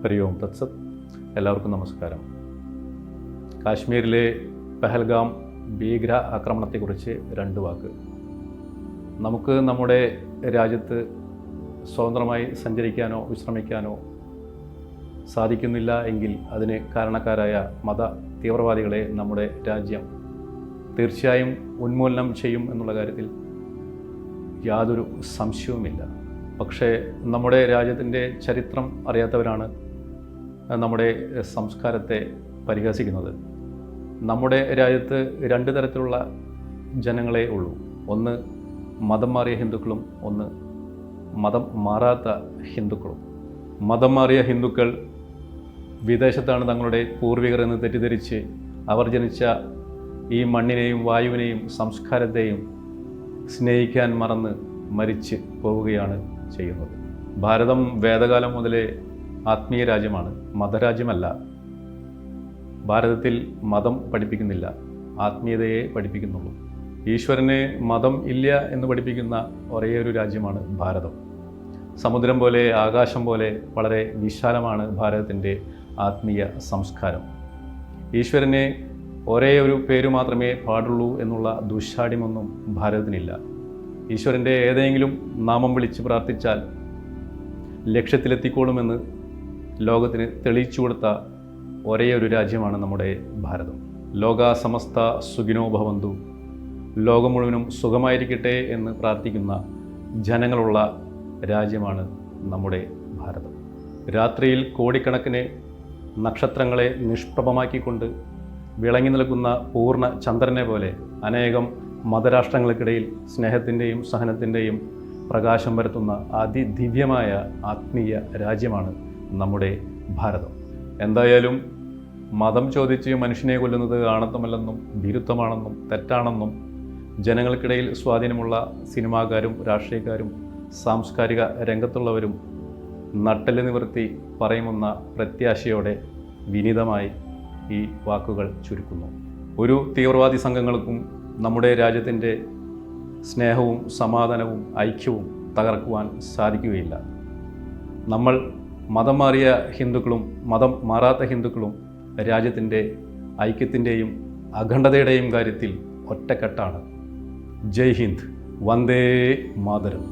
ഹരി ഓം തത്സത്. എല്ലാവർക്കും നമസ്കാരം. കാശ്മീരിലെ പെഹൽഗാം ഭീകര ആക്രമണത്തെക്കുറിച്ച് രണ്ട് വാക്ക്. നമുക്ക് നമ്മുടെ രാജ്യത്ത് സ്വതന്ത്രമായി സഞ്ചരിക്കാനോ വിശ്രമിക്കാനോ സാധിക്കുന്നില്ല എങ്കിൽ അതിന് കാരണക്കാരായ മത തീവ്രവാദികളെ നമ്മുടെ രാജ്യം തീർച്ചയായും ഉന്മൂലനം ചെയ്യും എന്നുള്ള കാര്യത്തിൽ യാതൊരു സംശയവുമില്ല. പക്ഷേ നമ്മുടെ രാജ്യത്തിൻ്റെ ചരിത്രം അറിയാത്തവരാണ് നമ്മുടെ സംസ്കാരത്തെ പരിഹസിക്കുന്നത്. നമ്മുടെ രാജ്യത്ത് രണ്ട് തരത്തിലുള്ള ജനങ്ങളെ ഉള്ളൂ. ഒന്ന് മതം മാറിയ ഹിന്ദുക്കളും, ഒന്ന് മതം മാറാത്ത ഹിന്ദുക്കളും. മതം മാറിയ ഹിന്ദുക്കൾ വിദേശത്താണ് തങ്ങളുടെ പൂർവികർ എന്ന് തെറ്റിദ്ധരിച്ച് അവർ ജനിച്ച ഈ മണ്ണിനെയും വായുവിനെയും സംസ്കാരത്തെയും സ്നേഹിക്കാൻ മറന്ന് മരിച്ച് പോവുകയാണ് ചെയ്യുന്നത്. ഭാരതം വേദകാലം മുതലേ ആത്മീയ രാജ്യമാണ്, മതരാജ്യമല്ല. ഭാരതത്തിൽ മതം പഠിപ്പിക്കുന്നില്ല, ആത്മീയതയെ പഠിപ്പിക്കുന്നുള്ളൂ. ഈശ്വരന് മതം ഇല്ല എന്ന് പഠിപ്പിക്കുന്ന ഒരേയൊരു രാജ്യമാണ് ഭാരതം. സമുദ്രം പോലെ ആകാശം പോലെ വളരെ വിശാലമാണ് ഭാരതത്തിൻ്റെ ആത്മീയ സംസ്കാരം. ഈശ്വരനെ ഒരേ ഒരു പേര് മാത്രമേ പാടുള്ളൂ എന്നുള്ള ദുശ്ശാഠ്യമൊന്നും ഭാരതത്തിനില്ല. ഈശ്വരൻ്റെ ഏതെങ്കിലും നാമം വിളിച്ച് പ്രാർത്ഥിച്ചാൽ ലക്ഷ്യത്തിലെത്തിക്കോളുമെന്ന് ലോകത്തിന് തെളിയിച്ചു കൊടുത്ത ഒരേ ഒരു രാജ്യമാണ് നമ്മുടെ ഭാരതം. ലോക സമസ്ത സുഖിനോ ഭവന്തു, ലോകം മുഴുവനും സുഖമായിരിക്കട്ടെ എന്ന് പ്രാർത്ഥിക്കുന്ന ജനങ്ങളുള്ള രാജ്യമാണ് നമ്മുടെ ഭാരതം. രാത്രിയിൽ കോടിക്കണക്കിന് നക്ഷത്രങ്ങളെ നിഷ്പ്രഭമാക്കിക്കൊണ്ട് വിളങ്ങി നിൽക്കുന്ന പൂർണ്ണ ചന്ദ്രനെ പോലെ അനേകം മതരാഷ്ട്രങ്ങൾക്കിടയിൽ സ്നേഹത്തിൻ്റെയും സഹനത്തിൻ്റെയും പ്രകാശം പരത്തുന്ന അതിദിവ്യമായ ആത്മീയ രാജ്യമാണ് നമ്മുടെ ഭാരതം. എന്തായാലും മതം ചോദിച്ച് മനുഷ്യനെ കൊല്ലുന്നത് ആണത്തമല്ലെന്നും ഭീരുത്വമാണെന്നും തെറ്റാണെന്നും ജനങ്ങൾക്കിടയിൽ സ്വാധീനമുള്ള സിനിമാക്കാരും രാഷ്ട്രീയക്കാരും സാംസ്കാരിക രംഗത്തുള്ളവരും നട്ടെല്ല് നിവർത്തി പറയുമെന്ന പ്രത്യാശയോടെ വിനീതമായി ഈ വാക്കുകൾ ചുരുക്കുന്നു. ഒരു തീവ്രവാദി സംഘങ്ങൾക്കും നമ്മുടെ രാജ്യത്തിൻ്റെ സ്നേഹവും സമാധാനവും ഐക്യവും തകർക്കുവാൻ സാധിക്കുകയില്ല. നമ്മൾ മതം മാറിയ ഹിന്ദുക്കളും മതം മാറാത്ത ഹിന്ദുക്കളും രാജ്യത്തിൻ്റെ ഐക്യത്തിൻ്റെയും അഖണ്ഡതയുടെയും കാര്യത്തിൽ ഒറ്റക്കെട്ടാണ്. ജയ് ഹിന്ദ്, വന്ദേ മാതരം.